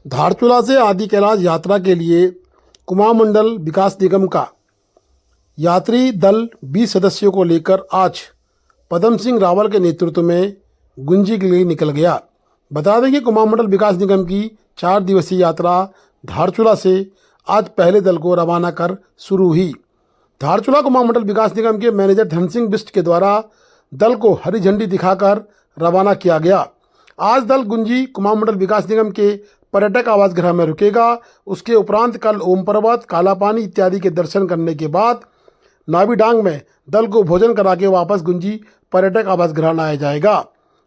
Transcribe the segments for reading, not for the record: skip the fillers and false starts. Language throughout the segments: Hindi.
धारचूला से आदि कैलाश यात्रा के लिए कुमाऊं मंडल विकास निगम का यात्री दल 20 सदस्यों को लेकर आज पदम सिंह रावल के नेतृत्व में गुंजी के लिए निकल गया। बता दें कि कुमाऊं मंडल विकास निगम की 4 दिवसीय यात्रा धारचूला से आज पहले दल को रवाना कर शुरू हुई। धारचूला कुमाऊं मंडल विकास निगम के मैनेजर धन सिंह बिष्ट के द्वारा दल को हरी झंडी दिखाकर रवाना किया गया। आज दल गुंजी कुमाऊं मंडल विकास निगम के पर्यटक आवास गृह में रुकेगा। उसके उपरांत कल ओम पर्वत, काला पानी इत्यादि के दर्शन करने के बाद नावीडांग में दल को भोजन करा के वापस गुंजी पर्यटक आवास गृह लाया जाएगा।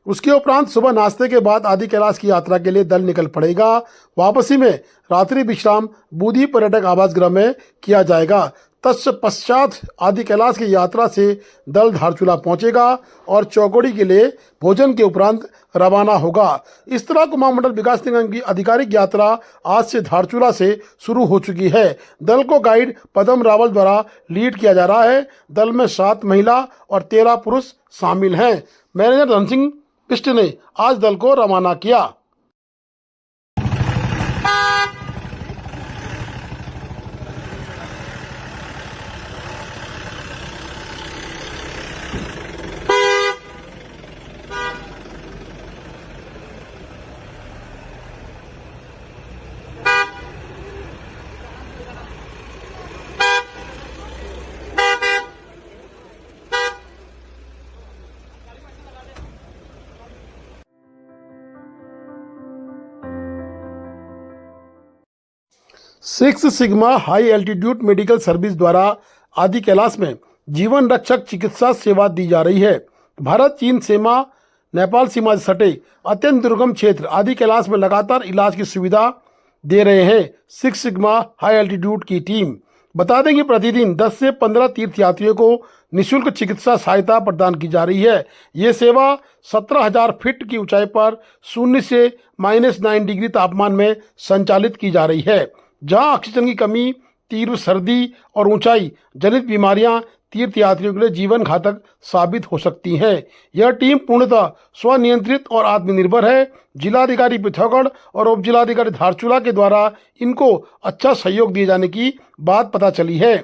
उसके उपरांत सुबह नाश्ते के बाद आदि कैलाश की यात्रा के लिए दल निकल पड़ेगा। वापसी में रात्रि विश्राम बूदी पर्यटक आवास गृह में किया जाएगा। तत्पश्चात आदि कैलाश की यात्रा से दल धारचूला पहुंचेगा और चौकोड़ी के लिए भोजन के उपरांत रवाना होगा। इस तरह कुमाऊं मंडल विकास निगम की आधिकारिक यात्रा आज से धारचूला से शुरू हो चुकी है। दल को गाइड पदम रावल द्वारा लीड किया जा रहा है। दल में 7 महिला और 13 पुरुष शामिल हैं। मैनेजर धन सिंह बिष्ट ने आज दल को रवाना किया। Six sigma high altitude medical service द्वारा आदि कैलाश में जीवन रक्षक चिकित्सा सेवा दी जा रही है। भारत चीन सीमा नेपाल सीमा से सटे अत्यंत दुर्गम क्षेत्र आदि कैलाश में लगातार इलाज की सुविधा दे रहे हैं सिक्स सिग्मा हाई एल्टीट्यूड की टीम। बता दें कि प्रतिदिन 10 से 15 तीर्थयात्रियों को निःशुल्क चिकित्सा सहायता प्रदान की जा रही है। ये सेवा 17,000 फीट की ऊंचाई पर 0 से -9 डिग्री तापमान में संचालित की जा रही है, जहां ऑक्सीजन की कमी, तीव्र सर्दी और ऊंचाई जनित बीमारियां तीर्थयात्रियों के लिए जीवन घातक साबित हो सकती हैं। यह टीम पूर्णतः स्वनियंत्रित और आत्मनिर्भर है। जिलाधिकारी पिथौरागढ़ और उप जिलाधिकारी धारचूला के द्वारा इनको अच्छा सहयोग दिए जाने की बात पता चली है।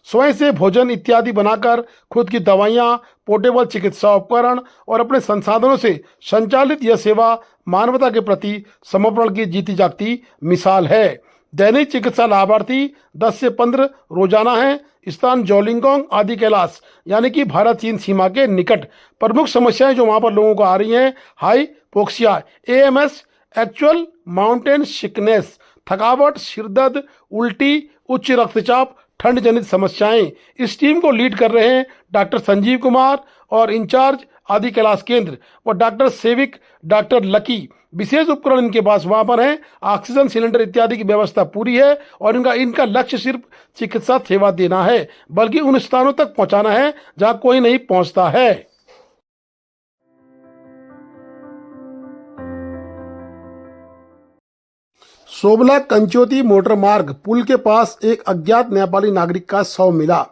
स्वयं से भोजन इत्यादि बनाकर खुद की दवाइयाँ, पोर्टेबल चिकित्सा उपकरण और अपने संसाधनों से संचालित यह सेवा मानवता के प्रति समर्पण की जीती जागती मिसाल है। दैनिक चिकित्सा लाभार्थी 10 से 15 रोजाना है। स्थान जोलिंगोंग आदि कैलाश यानी कि भारत चीन सीमा के निकट। प्रमुख समस्याएं जो वहां पर लोगों को आ रही हैं: hypoxia, AMS, actual mountain sickness, थकावट, सिरदर्द, उल्टी, उच्च रक्तचाप, ठंड जनित समस्याएं। इस टीम को लीड कर रहे हैं डॉक्टर संजीव कुमार और इंचार्ज आदि कैलाश केंद्र व डॉक्टर सेविक, डॉक्टर लकी। विशेष उपकरण इनके पास वहां पर है। ऑक्सीजन सिलेंडर इत्यादि की व्यवस्था पूरी है और इनका लक्ष्य सिर्फ चिकित्सा सेवा देना है, बल्कि उन स्थानों तक पहुंचाना है जहां कोई नहीं पहुंचता है। सोबला कंचोती मोटर मार्ग पुल के पास एक अज्ञात नेपाली नागरिक का शव मिला।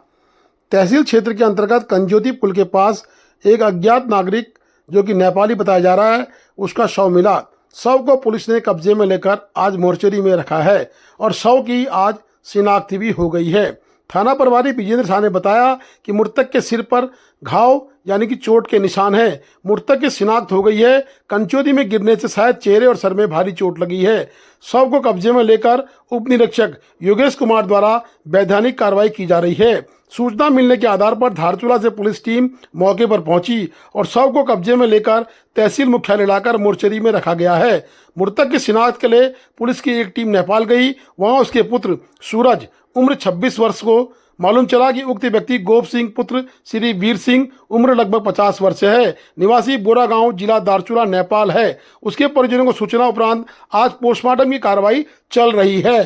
तहसील क्षेत्र के अंतर्गत कंजोती पुल के पास एक अज्ञात नागरिक जो कि नेपाली बताया जा रहा है, उसका शव मिला। शव को पुलिस ने कब्जे में लेकर आज मोर्चरी में रखा है और शव की आज शिनाख्त भी हो गई है। थाना प्रभारी विजेंद्र शाह ने बताया कि मृतक के सिर पर घाव यानी कि चोट के निशान हैं। मृतक की शिनाख्त हो गई है। कंचोती में गिरने से शायद चेहरे और सर में भारी चोट लगी है। शव को कब्जे में लेकर उप निरीक्षक योगेश कुमार द्वारा वैधानिक कार्रवाई की जा रही है। सूचना मिलने के आधार पर धारचूला से पुलिस टीम मौके पर पहुंची और शव को कब्जे में लेकर तहसील मुख्यालय लाकर मोर्चरी में रखा गया है। मृतक की शिनाख्त के लिए पुलिस की एक टीम नेपाल गई। वहां उसके पुत्र सूरज उम्र 26 वर्ष को मालूम चला कि उक्त व्यक्ति गोप सिंह पुत्र श्री वीर सिंह उम्र लगभग 50 वर्ष है, निवासी बोरा गांव, जिला धारचूला, नेपाल है। उसके परिजनों को सूचना उपरांत आज पोस्टमार्टम की कार्रवाई चल रही है।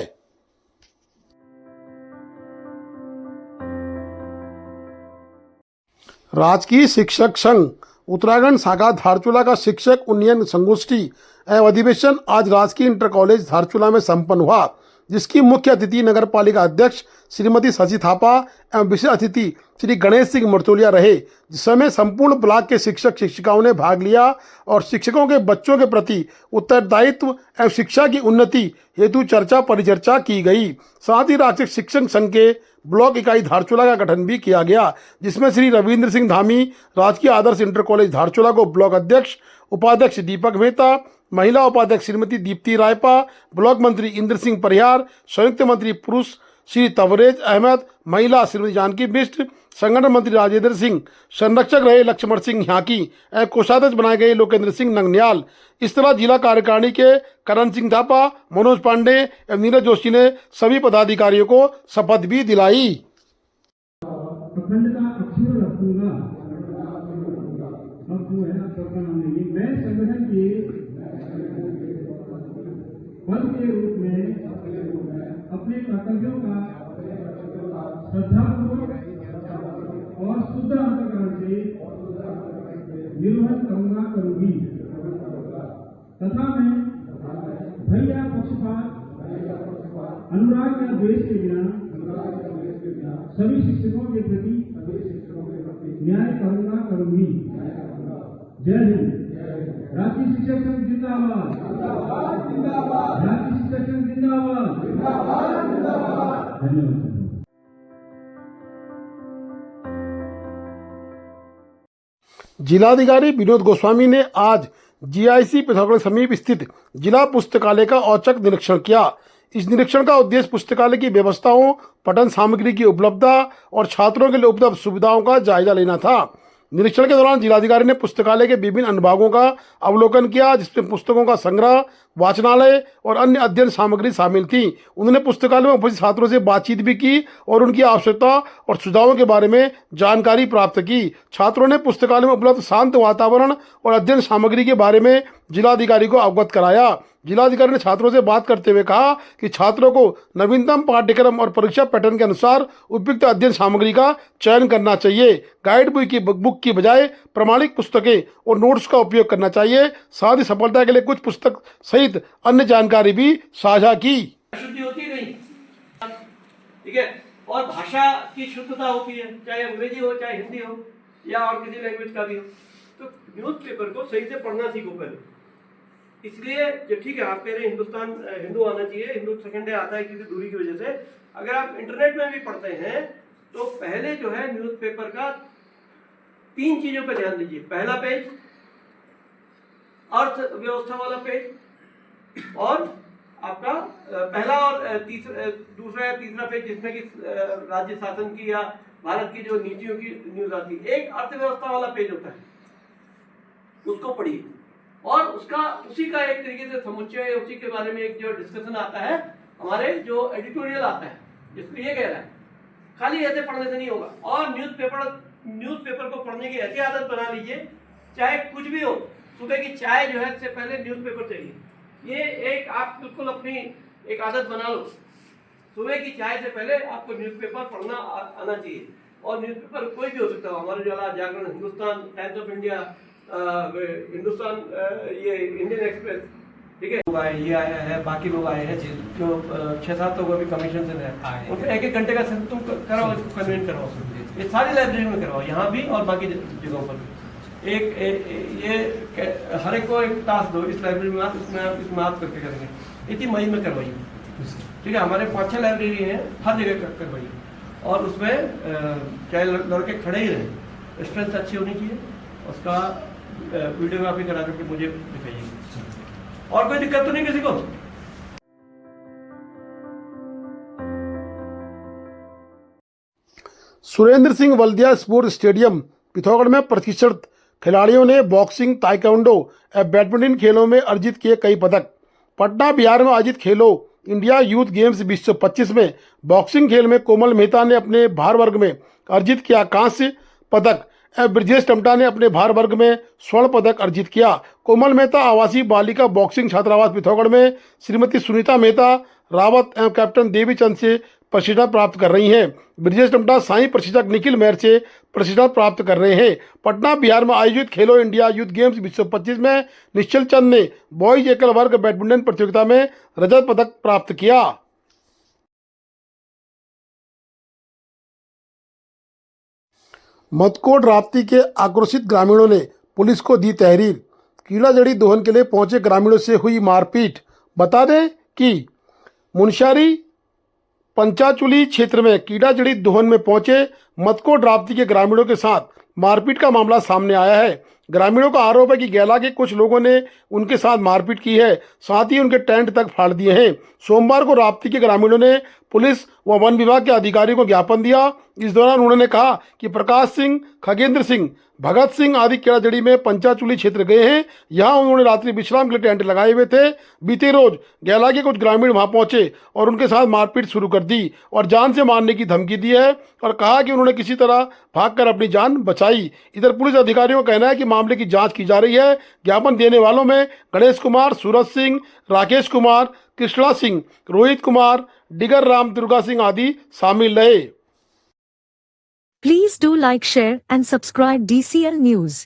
राजकीय शिक्षक संघ उत्तराखंड शाखा धारचूला का शिक्षक उन्नयन संगोष्ठी एवं अधिवेशन आज राजकीय इंटर कॉलेज धारचूला में संपन्न हुआ। जिसकी मुख्य अतिथि नगर पालिका अध्यक्ष श्रीमती शशि थापा एवं विशेष अतिथि श्री गणेश सिंह मरतोलिया रहे, जिसमें संपूर्ण ब्लॉक के शिक्षक शिक्षिकाओं ने भाग लिया और शिक्षकों के बच्चों के प्रति उत्तरदायित्व एवं शिक्षा की उन्नति हेतु चर्चा परिचर्चा की गई। साथ ही राष्ट्रीय शिक्षक संघ के ब्लॉक इकाई धारचूला का गठन भी किया गया, जिसमें श्री रविंद्र सिंह धामी राजकीय आदर्श इंटर कॉलेज धारचूला को ब्लॉक अध्यक्ष, उपाध्यक्ष दीपक मेहता, महिला उपाध्यक्ष श्रीमती दीप्ति रायपा, ब्लॉक मंत्री इंद्र सिंह परिहार, संयुक्त मंत्री पुरुष श्री तवरेज अहमद, महिला श्रीमती जानकी बिष्ट, संगठन मंत्री राजेंद्र सिंह, संरक्षक रहे लक्ष्मण सिंह ह्याकी एवं कोषाध्यक्ष बनाए गए लोकेंद्र सिंह नंगनियाल। इस तरह जिला कार्यकारिणी के करण सिंह थापा, मनोज पांडे एवं नीरज जोशी ने सभी पदाधिकारियों को शपथ भी दिलाई। अखंडता अक्षुण्ण रखूंगा। अब जो है आपका नाम लेंगे, मैं संगठन के पद के रूप में अपने कर्तव्यों का श्रद्धापूर्वक और शुद्ध अंतःकरण से निर्वहन करूंगी तथा मैं भय या पक्षपात, अनुराग या द्वेष के बिना सभी शिक्षकों के प्रति न्याय करूंगी। जय हिंद। राष्ट्रीय शिक्षक संघ जिंदाबाद। राष्ट्रीय शिक्षक संघ जिंदाबाद। धन्यवाद। जिलाधिकारी विनोद गोस्वामी ने आज जीआईसी पिथौरागढ़ समीप स्थित जिला पुस्तकालय का औचक निरीक्षण किया। इस निरीक्षण का उद्देश्य पुस्तकालय की व्यवस्थाओं, पठन सामग्री की उपलब्धता और छात्रों के लिए उपलब्ध सुविधाओं का जायजा लेना था। निरीक्षण के दौरान जिलाधिकारी ने पुस्तकालय के विभिन्न अनुभागों का अवलोकन किया, जिसमें पुस्तकों का संग्रह, वाचनालय और अन्य अध्ययन सामग्री शामिल थी। उन्होंने पुस्तकालय में उपस्थित छात्रों से बातचीत भी की और उनकी आवश्यकता और सुझावों के बारे में जानकारी प्राप्त की। छात्रों ने पुस्तकालय में उपलब्ध शांत वातावरण और अध्ययन सामग्री के बारे में जिलाधिकारी को अवगत कराया। जिलाधिकारी ने छात्रों से बात करते हुए कहा कि छात्रों को नवीनतम पाठ्यक्रम और परीक्षा पैटर्न के अनुसार उपयुक्त अध्ययन सामग्री का चयन करना चाहिए। गाइड बुक की बजाय प्रमाणिक पुस्तकें और नोट्स का उपयोग करना चाहिए। साथ ही सफलता के लिए कुछ पुस्तक सहित अन्य जानकारी भी साझा की। शुद्धि होती नहीं, ठीक है, और भाषा की शुद्धता होती है, चाहे अंग्रेजी हो, चाहे हिंदी हो या और किसी लैंग्वेज का भी हो। तो न्यूज़पेपर को सही से पढ़ना सीखो पहले। इसलिए जो ठीक है, आप कह रहे हैं हिंदुस्तान हिंदू आना चाहिए, हिंदू सेकंड डे आता है किसी दूरी की वजह से। अगर आप इंटरनेट में भी पढ़ते हैं तो पहले जो है न्यूज़पेपर का 3 चीजों पर ध्यान दीजिए। पहला पेज अर्थव्यवस्था वाला पेज, और आपका पहला और दूसरा या तीसरा पेज जिसमें कि राज्य शासन की या भारत की जो नीतियों की न्यूज आती है। एक अर्थव्यवस्था वाला पेज होता है, उसको पढ़िए और उसका उसी का एक तरीके से समुच्चय, उसी के बारे में एक जो डिस्कशन आता है, हमारे जो एडिटोरियल आता है, जिसमें ये कह रहा है खाली ऐसे पढ़ने से नहीं होगा। और न्यूज़पेपर को पढ़ने की ऐसी आदत बना लीजिए, चाहे कुछ भी हो, सुबह की चाय जो है इससे पहले न्यूज़पेपर चाहिए। ये एक आप बिल्कुल अपनी एक आदत बना लो, सुबह की चाय से पहले आपको न्यूज़पेपर पढ़ना आना चाहिए। और न्यूज़पेपर कोई भी हो सकता है, हमारे Jwala Jagran, Hindustan, times of India, Hindustan, ये इंडियन एक्सप्रेस, ठीक है। लोग आए, ये आया है, बाकी लोग आए हैं जो 6-7 लोग अभी कमीशन से हैं, उनको 1-1 घंटे का तुम कराओ, इसको कन्वेंट कराओ, ये सारी लाइब्रेरी में करवाओ, यहाँ भी और बाकी जगहों पर। ये हर एक को एक टास्क दो, इस लाइब्रेरी में आप इसमें आप करके करेंगे, इसी मई में करवाइए, ठीक है। हमारे 5-6 लाइब्रेरी हैं, हर जगह करवाइए, और उसमें चाहे लड़के खड़े ही रहें, स्ट्रेंथ अच्छी होनी चाहिए, उसका वीडियोग्राफी करा करके मुझे दिखाइए। और कोई दिक्कत तो नहीं किसी को? सुरेंद्र सिंह वल्दिया स्पोर्ट्स स्टेडियम पिथौरागढ़ में प्रशिक्षण खिलाड़ियों ने बॉक्सिंग, ताइक्वांडो एवं बैडमिंटन खेलों में अर्जित किए कई पदक। पटना बिहार में आयोजित खेलो इंडिया यूथ गेम्स 2025 में बॉक्सिंग खेल में कोमल मेहता ने अपने भार वर्ग में अर्जित किया कांस्य पदक एवं ब्रजेश टमटा ने अपने भार वर्ग में स्वर्ण पदक अर्जित किया। कोमल मेहता आवासीय बालिका बॉक्सिंग छात्रावास पिथौरागढ़ में श्रीमती सुनीता मेहता रावत एवं कैप्टन देवी चंद से प्रशिक्षण प्राप्त कर रही हैं। ब्रजेश टमटा साई प्रशिक्षक निखिल मेहर से प्रशिक्षण प्राप्त कर रहे हैं। पटना बिहार में आयोजित खेलो इंडिया यूथ गेम्स 2025 में निश्चल चंद ने बॉयज एकल वर्ग बैडमिंटन प्रतियोगिता में रजत पदक प्राप्त किया। मदकोट राप्ती के आक्रोशित ग्रामीणों ने पुलिस को दी तहरीर। कीड़ा जड़ी दोहन के लिए पहुंचे ग्रामीणों से हुई मारपीट। बता दें कि मुनस्यारी पंचाचुली क्षेत्र में कीड़ा जड़ी दोहन में पहुंचे मदकोट राप्ती के ग्रामीणों के साथ मारपीट का मामला सामने आया है। ग्रामीणों का आरोप है कि गैला के कुछ लोगों ने उनके साथ मारपीट की है, साथ ही उनके टेंट तक फाड़ दिए हैं। सोमवार को राप्ती के ग्रामीणों ने पुलिस व वन विभाग के अधिकारियों को ज्ञापन दिया। इस दौरान उन्होंने कहा कि प्रकाश सिंह, खगेंद्र सिंह, भगत सिंह आदि केड़ाजड़ी में पंचाचुली क्षेत्र गए हैं। यहाँ उन्होंने रात्रि विश्राम के लिए टेंट लगाए हुए थे। बीते रोज गैला के कुछ ग्रामीण वहां पहुंचे और उनके साथ मारपीट शुरू कर दी और जान से मारने की धमकी दी है और कहा कि उन्होंने किसी तरह भागकर अपनी जान बचाई। इधर पुलिस अधिकारियों का कहना है कि मामले की जांच की जा रही है। ज्ञापन देने वालों में गणेश कुमार, सूरज सिंह, राकेश कुमार, कृष्णा सिंह, रोहित कुमार, डिगर राम, दुर्गा सिंह आदि शामिल रहे। Please do like, share and subscribe DCL News.